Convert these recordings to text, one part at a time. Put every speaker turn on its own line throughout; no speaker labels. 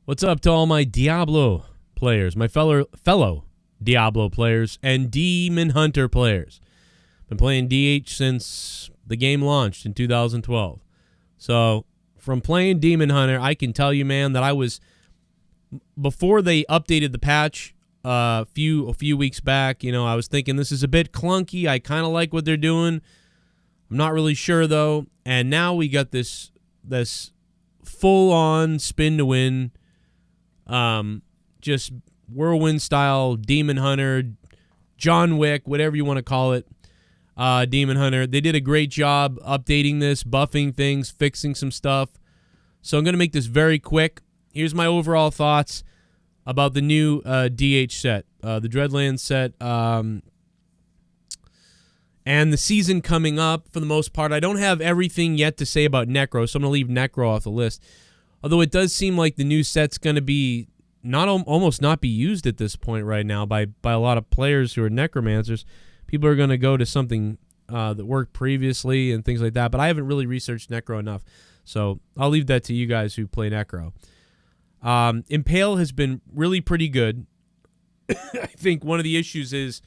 What's up to all my Diablo players, my fellow Diablo players, and Demon Hunter players? Been playing DH since the game launched in 2012. So, from playing Demon Hunter, I can tell you, man, that I was, before they updated the patch a few weeks back, I was thinking this is a bit clunky. I kind of like what they're doing. I'm not really sure, though. And now we got this full-on spin-to-win, just whirlwind-style Demon Hunter, John Wick, whatever you want to call it, Demon Hunter. They did a great job updating this, buffing things, fixing some stuff. So I'm going to make this very quick. Here's my overall thoughts about the new DH set, the Dredlands set, and the season coming up for the most part. I don't have everything yet to say about Necro, so I'm going to leave Necro off the list. Although it does seem like the new set's going to be almost not be used at this point right now by a lot of players who are necromancers. People are going to go to something that worked previously and things like that, but I haven't really researched Necro enough, so I'll leave that to you guys who play Necro. Impale has been really pretty good. I think one of the issues is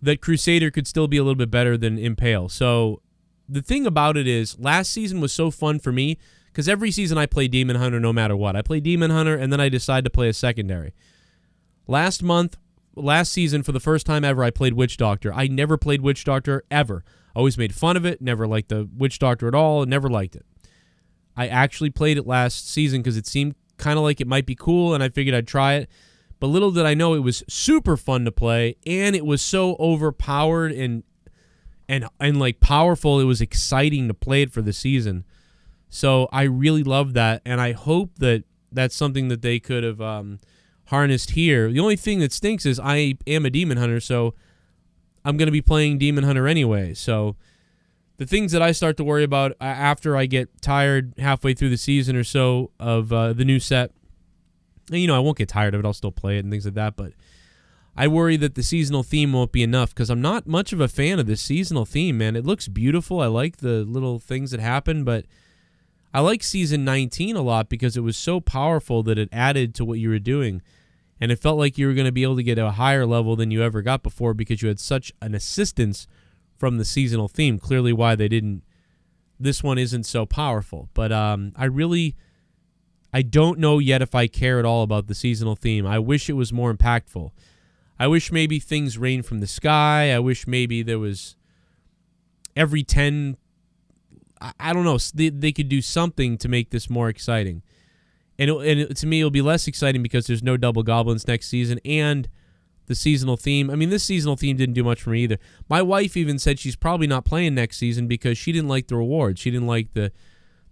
that Crusader could still be a little bit better than Impale. So the thing about it is, last season was so fun for me because every season I play Demon Hunter no matter what. I play Demon Hunter and then I decide to play a secondary. Last season, for the first time ever, I played Witch Doctor. I never played Witch Doctor ever. Always made fun of it, never liked the Witch Doctor at all, never liked it. I actually played it last season because it seemed kind of like it might be cool and I figured I'd try it. But little did I know it was super fun to play, and it was so overpowered and like powerful. It was exciting to play it for the season. So I really love that, and I hope that that's something that they could have harnessed here. The only thing that stinks is I am a Demon Hunter, so I'm going to be playing Demon Hunter anyway. So the things that I start to worry about after I get tired halfway through the season or so of the new set, and, I won't get tired of it. I'll still play it and things like that, but I worry that the seasonal theme won't be enough because I'm not much of a fan of this seasonal theme, man. It looks beautiful. I like the little things that happen, but I like Season 19 a lot because it was so powerful that it added to what you were doing, and it felt like you were going to be able to get to a higher level than you ever got before because you had such an assistance from the seasonal theme. Clearly why this one isn't so powerful, but I don't know yet if I care at all about the seasonal theme. I wish it was more impactful. I wish maybe things rain from the sky. I wish maybe there was every 10... I don't know. They could do something to make this more exciting. And to me, it'll be less exciting because there's no double goblins next season and the seasonal theme. I mean, this seasonal theme didn't do much for me either. My wife even said she's probably not playing next season because she didn't like the rewards. She didn't like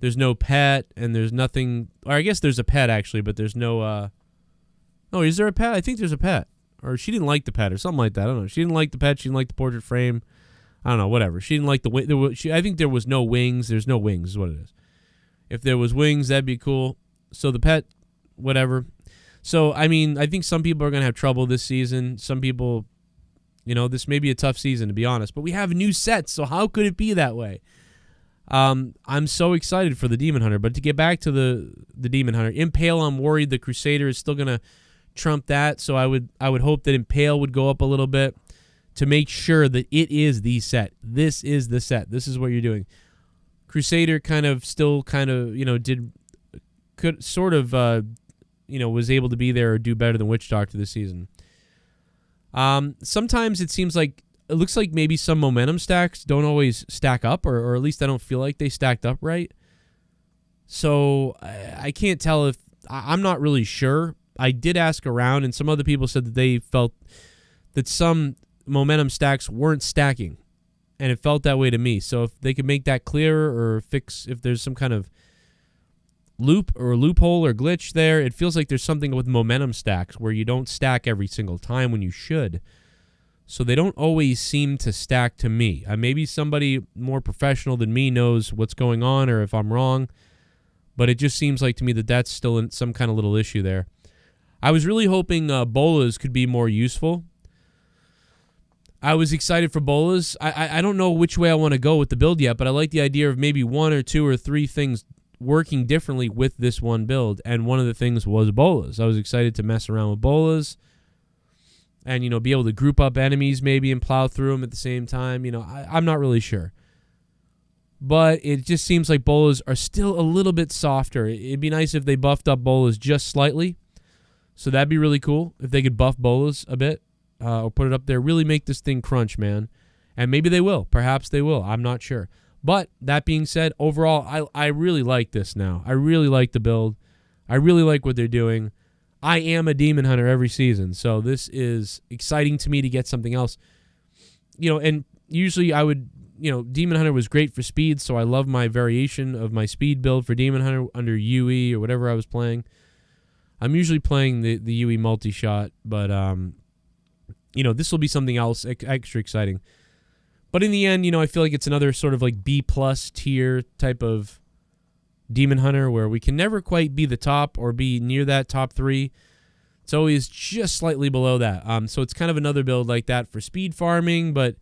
there's no pet, and there's nothing... Or I guess there's a pet, actually, but there's no... Oh, is there a pet? I think there's a pet. Or she didn't like the pet or something like that. I don't know. She didn't like the pet. She didn't like the portrait frame. I don't know, whatever. She didn't like the... I think there was no wings. There's no wings is what it is. If there was wings, that'd be cool. So the pet, whatever. So, I mean, I think some people are going to have trouble this season. Some people... this may be a tough season, to be honest. But we have new sets, so how could it be that way? I'm so excited for the Demon Hunter, but to get back to the Demon Hunter, Impale, I'm worried the Crusader is still gonna trump that, so I would hope that Impale would go up a little bit to make sure that it is the set. This is the set. This is what you're doing. Crusader was able to be there or do better than Witch Doctor this season. Sometimes it seems like it looks like maybe some momentum stacks don't always stack up, or at least I don't feel like they stacked up right. So I can't tell if... I'm not really sure. I did ask around, and some other people said that they felt that some momentum stacks weren't stacking, and it felt that way to me. So if they could make that clearer or fix if there's some kind of loop or loophole or glitch there, it feels like there's something with momentum stacks where you don't stack every single time when you should. So they don't always seem to stack to me. Maybe somebody more professional than me knows what's going on or if I'm wrong, but it just seems like to me that that's still some kind of little issue there. I was really hoping Bolas could be more useful. I was excited for Bolas. I don't know which way I want to go with the build yet, but I like the idea of maybe 1 or 2 or 3 things working differently with this one build, and one of the things was Bolas. I was excited to mess around with Bolas and, be able to group up enemies maybe and plow through them at the same time. I'm not really sure. But it just seems like Bolas are still a little bit softer. It'd be nice if they buffed up Bolas just slightly. So that'd be really cool if they could buff Bolas a bit or put it up there. Really make this thing crunch, man. And maybe they will. Perhaps they will. I'm not sure. But that being said, overall, I really like this now. I really like the build. I really like what they're doing. I am a Demon Hunter every season, so this is exciting to me to get something else. And usually I would, Demon Hunter was great for speed, so I love my variation of my speed build for Demon Hunter under UE or whatever I was playing. I'm usually playing the UE multi-shot, but, this will be something else extra exciting. But in the end, I feel like it's another sort of like B+ tier type of Demon Hunter where we can never quite be the top or be near that top 3. It's always just slightly below that. So it's kind of another build like that for speed farming, but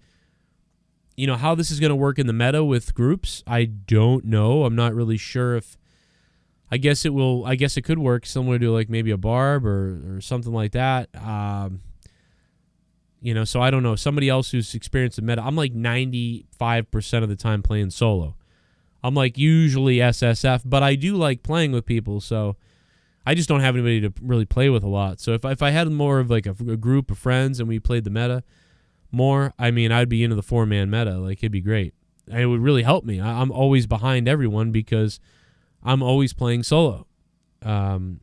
how this is going to work in the meta with groups, I don't know. I'm not really sure if I guess it could work similar to like maybe a Barb or something like that. So I don't know. Somebody else who's experienced the meta, I'm like 95% of the time playing solo. I'm like usually SSF, but I do like playing with people, so I just don't have anybody to really play with a lot. So if I had more of like a group of friends and we played the meta more, I'd be into the 4-man meta. Like, it'd be great. And it would really help me. I'm always behind everyone because I'm always playing solo. And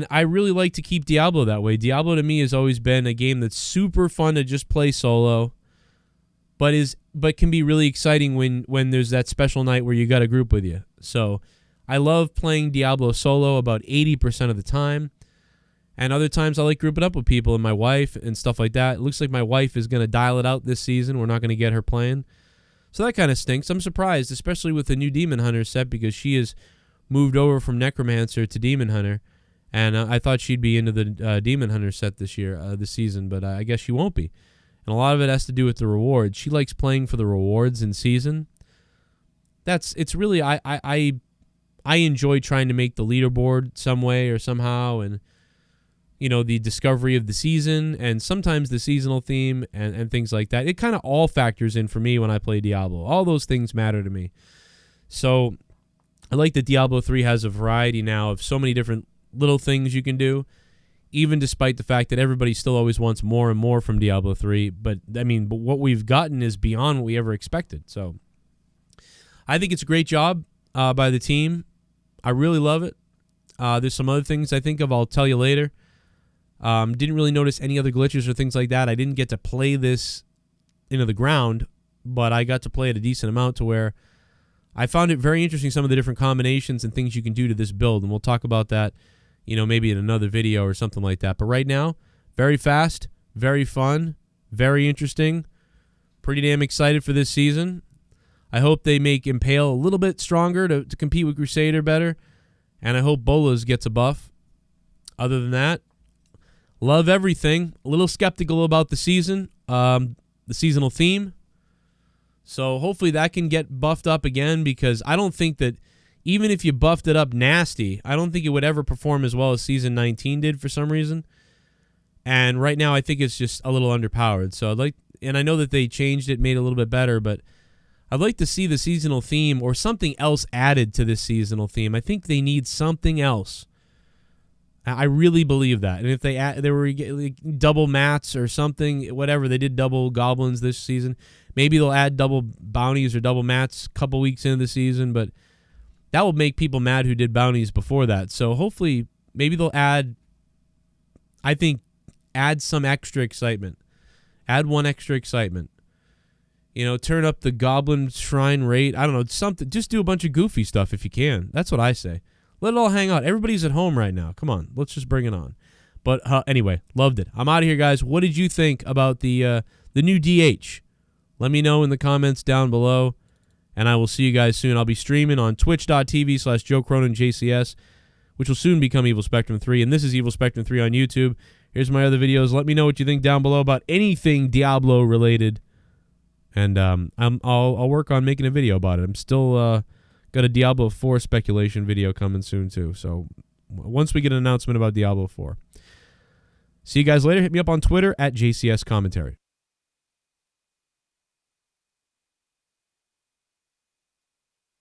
I really like to keep Diablo that way. Diablo to me has always been a game that's super fun to just play solo, but can be really exciting when there's that special night where you got a group with you. So I love playing Diablo solo about 80% of the time. And other times I like grouping up with people and my wife and stuff like that. It looks like my wife is going to dial it out this season. We're not going to get her playing. So that kind of stinks. I'm surprised, especially with the new Demon Hunter set, because she has moved over from Necromancer to Demon Hunter. And I thought she'd be into the Demon Hunter set this season, but I guess she won't be. And a lot of it has to do with the rewards. She likes playing for the rewards in season. It's really, I enjoy trying to make the leaderboard some way or somehow, and the discovery of the season and sometimes the seasonal theme and things like that. It kind of all factors in for me when I play Diablo. All those things matter to me. So I like that Diablo 3 has a variety now of so many different little things you can do, even despite the fact that everybody still always wants more and more from Diablo 3. But what we've gotten is beyond what we ever expected. So I think it's a great job by the team. I really love it. There's some other things I think of. I'll tell you later. Didn't really notice any other glitches or things like that. I didn't get to play this into the ground, but I got to play it a decent amount to where I found it very interesting, some of the different combinations and things you can do to this build, and we'll talk about that, maybe in another video or something like that. But right now, very fast, very fun, very interesting, pretty damn excited for this season. I hope they make Impale a little bit stronger to compete with Crusader better, and I hope Bolas gets a buff. Other than that, love everything. A little skeptical about the season, the seasonal theme. So hopefully that can get buffed up again, because I don't think that even if you buffed it up nasty, I don't think it would ever perform as well as Season 19 did for some reason. And right now I think it's just a little underpowered. So and I know that they changed it, made it a little bit better, but I'd like to see the seasonal theme or something else added to this seasonal theme. I think they need something else. I really believe that. And if they were like double mats or something, whatever, they did double goblins this season. Maybe they'll add double bounties or double mats a couple weeks into the season, but that will make people mad who did bounties before that. So hopefully, maybe they'll add some extra excitement. Add one extra excitement. Turn up the goblin shrine rate. I don't know, something. Just do a bunch of goofy stuff if you can. That's what I say. Let it all hang out. Everybody's at home right now. Come on, let's just bring it on. But anyway, loved it. I'm out of here, guys. What did you think about the new DH? Let me know in the comments down below, and I will see you guys soon. I'll be streaming on twitch.tv/Joe Cronin JCS, which will soon become Evil Spectrum 3, and this is Evil Spectrum 3 on YouTube. Here's my other videos. Let me know what you think down below about anything Diablo related, and I'll work on making a video about it. I'm still Got a Diablo 4 speculation video coming soon, too. So once we get an announcement about Diablo 4. See you guys later. Hit me up on Twitter at JCS Commentary.